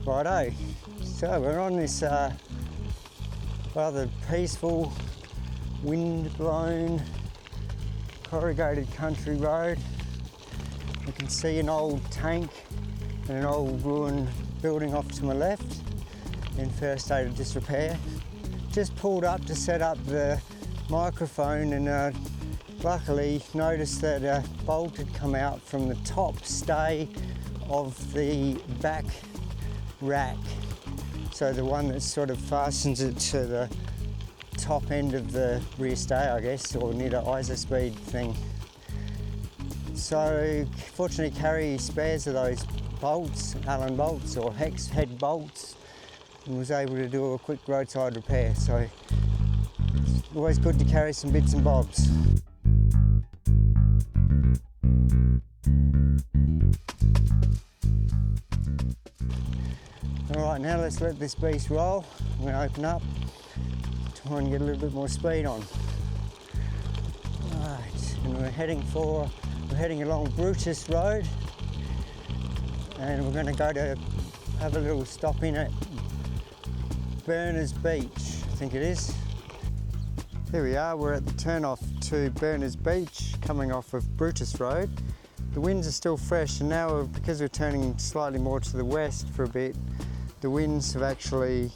Righto, so we're on this rather peaceful, wind-blown, corrugated country road. You can see an old tank and an old ruined building off to my left in fair state of disrepair. Just pulled up to set up the microphone and luckily noticed that a bolt had come out from the top stay of the back rack, so the one that sort of fastens it to the top end of the rear stay, I guess, or near the iso-speed thing. So fortunately carry spares of those bolts, Allen bolts or hex head bolts, and was able to do a quick roadside repair. So it's always good to carry some bits and bobs. Alright, now let's let this beast roll. I'm going to open up, try and get a little bit more speed on. Right, and we're heading along Brutus Road, and we're going to go to have a little stop in at Berners Beach, I think it is. Here we are, we're at the turn off to Berners Beach, coming off of Brutus Road. The winds are still fresh, and now because we're turning slightly more to the west for a bit, the winds have actually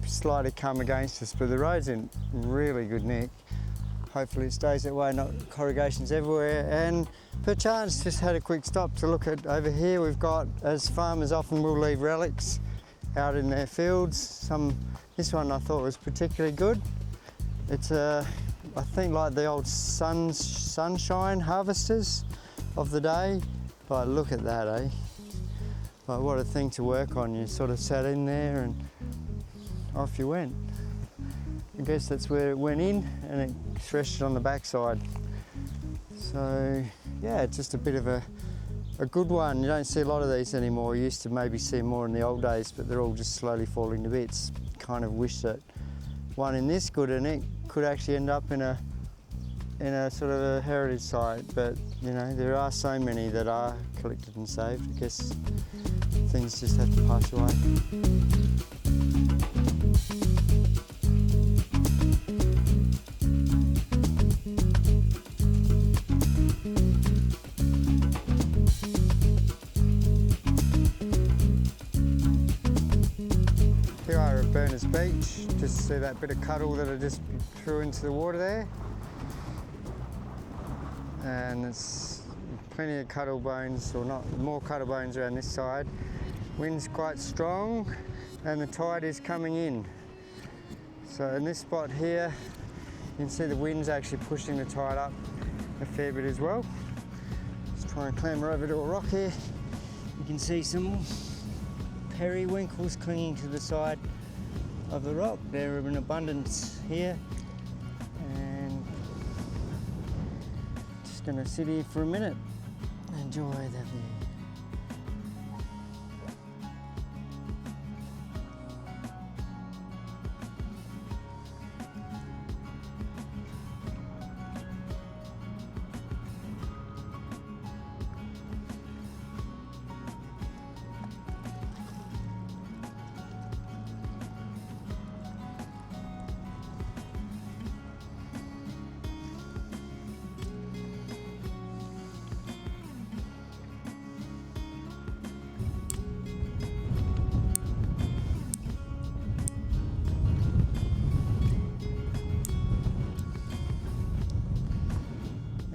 slightly come against us, but the road's in really good nick. Hopefully it stays that way, not corrugations everywhere. And perchance just had a quick stop to look at over here. We've got, as farmers often will leave relics out in their fields. This one I thought was particularly good. It's I think like the old sunshine harvesters of the day. But look at that, eh? Like, what a thing to work on. You sort of sat in there and off you went. I guess that's where it went in, and it threshed on the backside. So yeah, it's just a bit of a good one. You don't see a lot of these anymore. You used to maybe see more in the old days, but they're all just slowly falling to bits. Kind of wish that one in this good and it could actually end up in a sort of a heritage site, but you know, there are so many that are collected and saved. I guess things just have to pass away. Here I are at Berners Beach. Just see that bit of cuttle that I just threw into the water there. And there's plenty of cuttle bones, or not, more cuttle bones around this side. Wind's quite strong and the tide is coming in. So in this spot here, you can see the wind's actually pushing the tide up a fair bit as well. Let's try and clamber over to a rock here. You can see some periwinkles clinging to the side of the rock. They're in abundance here. And just gonna sit here for a minute and enjoy the view.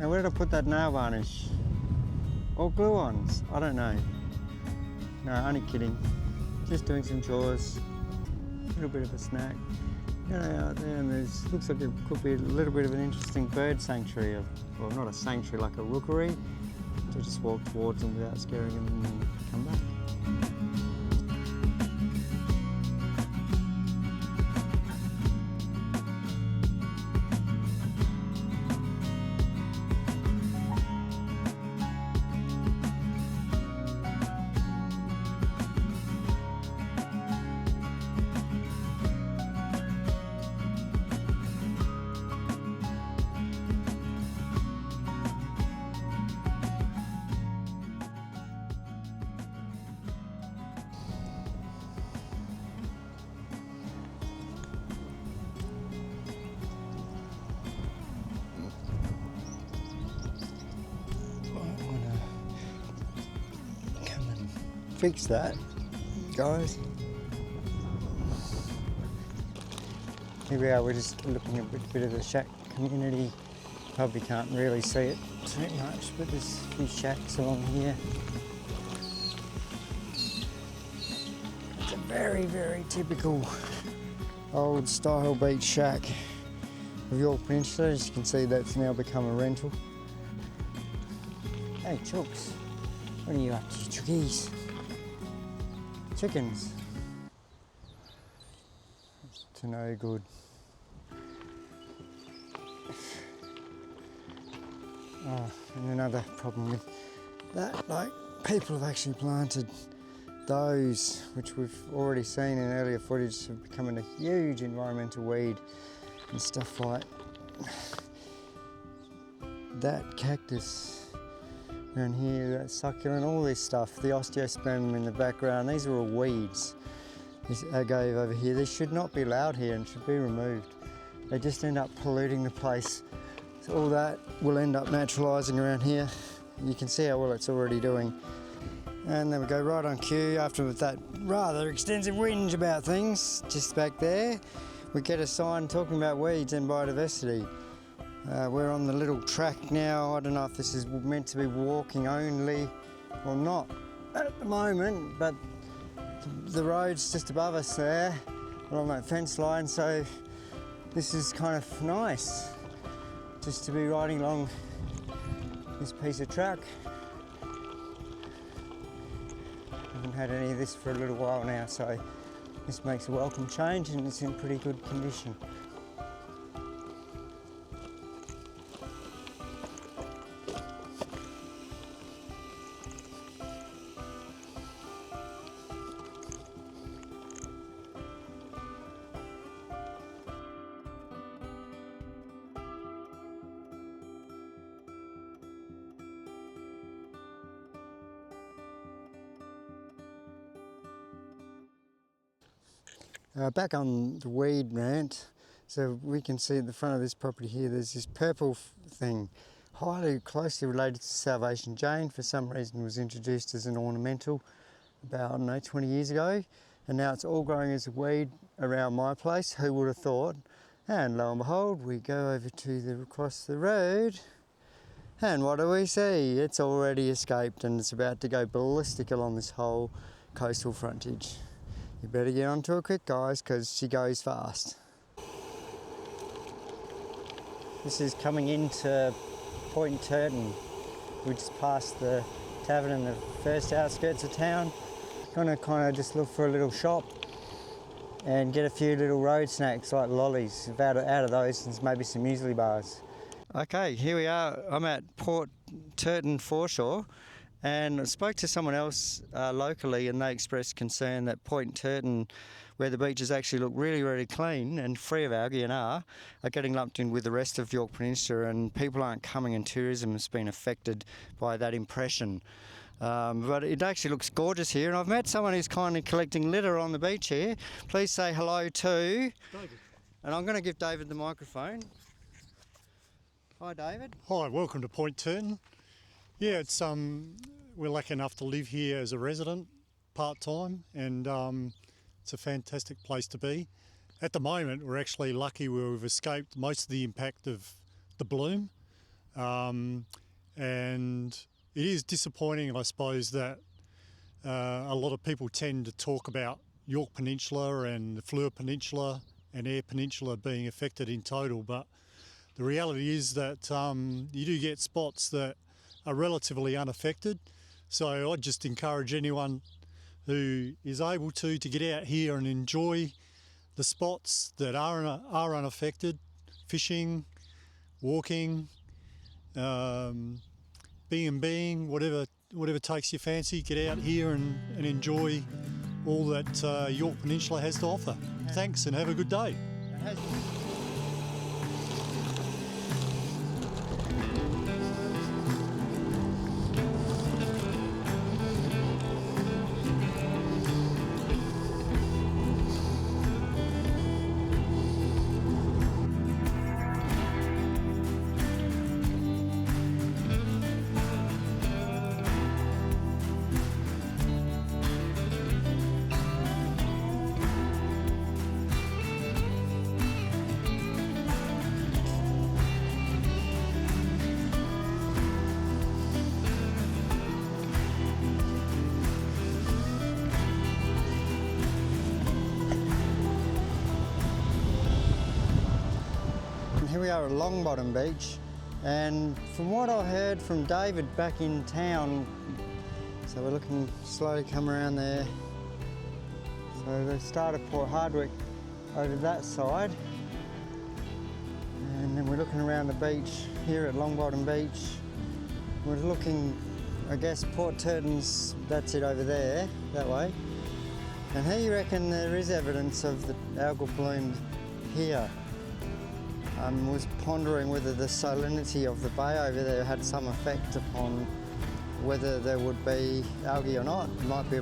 And where did I put that nail varnish? Or glue-ons? I don't know. No, only kidding. Just doing some chores. A little bit of a snack. You know, out there, and looks like it could be a little bit of an interesting bird sanctuary. Well, not a sanctuary, like a rookery. So just walk towards them without scaring them and then come back. Fix that, guys. Here we are, we're just looking at a bit of the shack community. Probably can't really see it too much, but there's a few shacks along here. It's a very, very typical old style beach shack of Yorke Peninsula. As you can see, that's now become a rental. Hey, Chooks, what are you up to, Chookies? Chickens. It's to no good. Oh, and another problem with that, like, people have actually planted those, which we've already seen in earlier footage, have become a huge environmental weed and stuff like that cactus. Around here, that succulent, all this stuff, the osteospermum in the background, these are all weeds. This agave over here, they should not be allowed here and should be removed. They just end up polluting the place. So all that will end up naturalising around here. You can see how well it's already doing. And then we go right on cue after that rather extensive whinge about things, just back there. We get a sign talking about weeds and biodiversity. We're on the little track now. I don't know if this is meant to be walking only or not at the moment, but the road's just above us there along that fence line, so this is kind of nice just to be riding along this piece of track. Haven't had any of this for a little while now, so this makes a welcome change and it's in pretty good condition. Back on the weed rant, so we can see at the front of this property here there's this purple thing, highly closely related to Salvation Jane. For some reason was introduced as an ornamental about, I don't know, 20 years ago, and now it's all growing as a weed around my place. Who would have thought? And lo and behold, we go over to across the road, and what do we see? It's already escaped and it's about to go ballistic along this whole coastal frontage. You better get onto her quick, guys, because she goes fast. This is coming into Point Turton. We just passed the tavern in the first outskirts of town. Gonna kind of just look for a little shop and get a few little road snacks like lollies. Out of those, and maybe some muesli bars. Okay, here we are. I'm at Port Turton foreshore. And I spoke to someone else locally, and they expressed concern that Point Turton, where the beaches actually look really, really clean and free of algae and are getting lumped in with the rest of Yorke Peninsula, and people aren't coming, and tourism has been affected by that impression. But it actually looks gorgeous here, and I've met someone who's kindly collecting litter on the beach here. Please say hello to David. And I'm going to give David the microphone. Hi, David. Hi, welcome to Point Turton. Yeah, it's we're lucky enough to live here as a resident part-time, and it's a fantastic place to be. At the moment, we're actually lucky where we've escaped most of the impact of the bloom. And it is disappointing, I suppose, that a lot of people tend to talk about Yorke Peninsula and the Fleur Peninsula and Eyre Peninsula being affected in total, but the reality is that you do get spots that are relatively unaffected. So I'd just encourage anyone who is able to get out here and enjoy the spots that are unaffected, fishing, walking, B&Bing, whatever takes your fancy. Get out here and enjoy all that Yorke Peninsula has to offer. Thanks and have a good day. Here we are at Longbottom Beach, and from what I heard from David back in town, so we're looking slowly come around there. So they started Port Hardwick over that side, and then we're looking around the beach here at Longbottom Beach. We're looking, I guess, Port Turton's, that's it over there, that way. And here you reckon there is evidence of the algal bloom here. Was pondering whether the salinity of the bay over there had some effect upon whether there would be algae or not. It might be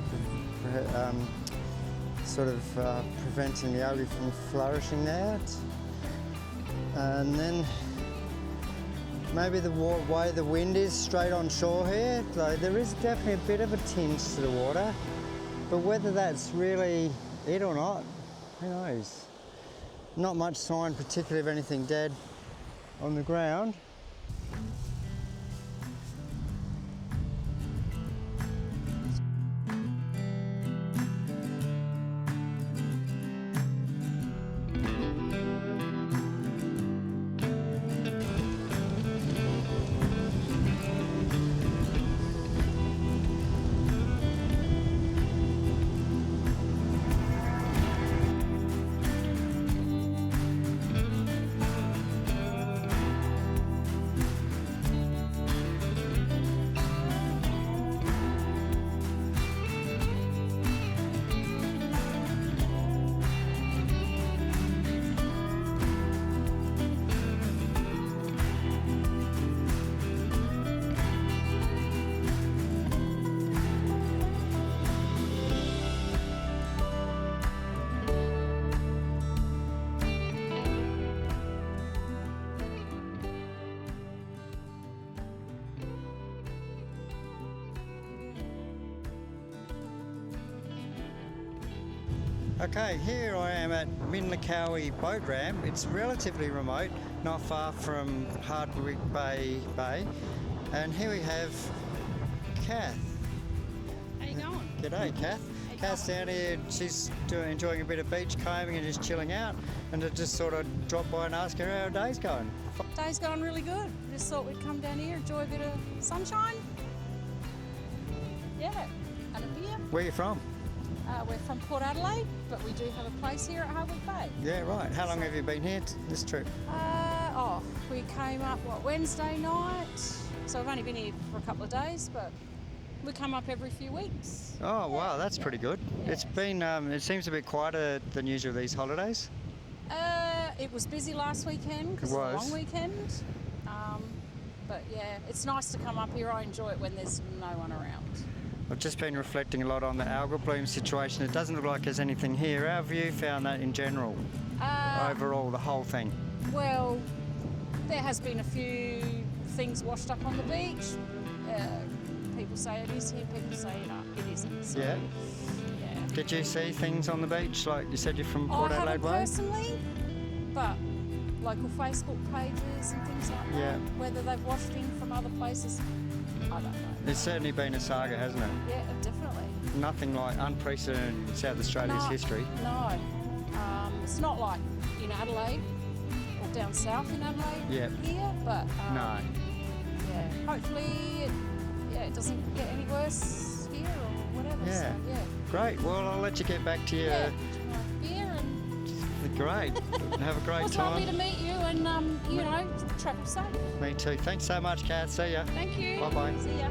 preventing the algae from flourishing there. And then maybe the way the wind is straight on shore here, so there is definitely a bit of a tinge to the water, but whether that's really it or not, who knows? Not much sign particularly of anything dead on the ground. Okay, here I am at Minlacowie boat ramp. It's relatively remote, not far from Hardwick Bay. And here we have Kath. How you going? G'day, Kath. Kath's down here, she's enjoying a bit of beach combing and just chilling out, and I just sort of dropped by and asked her how her day's going. Day's going really good. Just thought we'd come down here, enjoy a bit of sunshine. Yeah, and a beer. Where are you from? We're from Port Adelaide, but we do have a place here at Hardwick Bay. Yeah, right. How long have you been here this trip? We came up, Wednesday night? So we've only been here for a couple of days, but we come up every few weeks. Oh, wow, that's pretty good. Yeah. It's been, it seems a bit quieter than usual these holidays. It was busy last weekend because it's a long weekend. But yeah, it's nice to come up here. I enjoy it when there's no one around. I've just been reflecting a lot on the algal bloom situation. It doesn't look like there's anything here. How have you found that in general? Overall, the whole thing? Well, there has been a few things washed up on the beach. People say it is here, people say it isn't. So, yeah. Did you see things on the beach? Like you said, you're from Port Adelaide way? I haven't personally, but local Facebook pages and things like that. Yeah. Whether they've washed in from other places, I don't know. It's certainly been a saga, hasn't it? Yeah, definitely. Nothing like unprecedented in South Australia's No, history. No. It's not like in Adelaide or down south in Adelaide Yep. here, but No. yeah, hopefully it doesn't get any worse here or whatever. Yeah. So, yeah. Great. Well, I'll let you get back to your. Yeah. Beer and Great. Have a great it was time. lovely to meet you and travel safe. Me too. Thanks so much, Kath. See ya. Thank you. Bye-bye. See ya.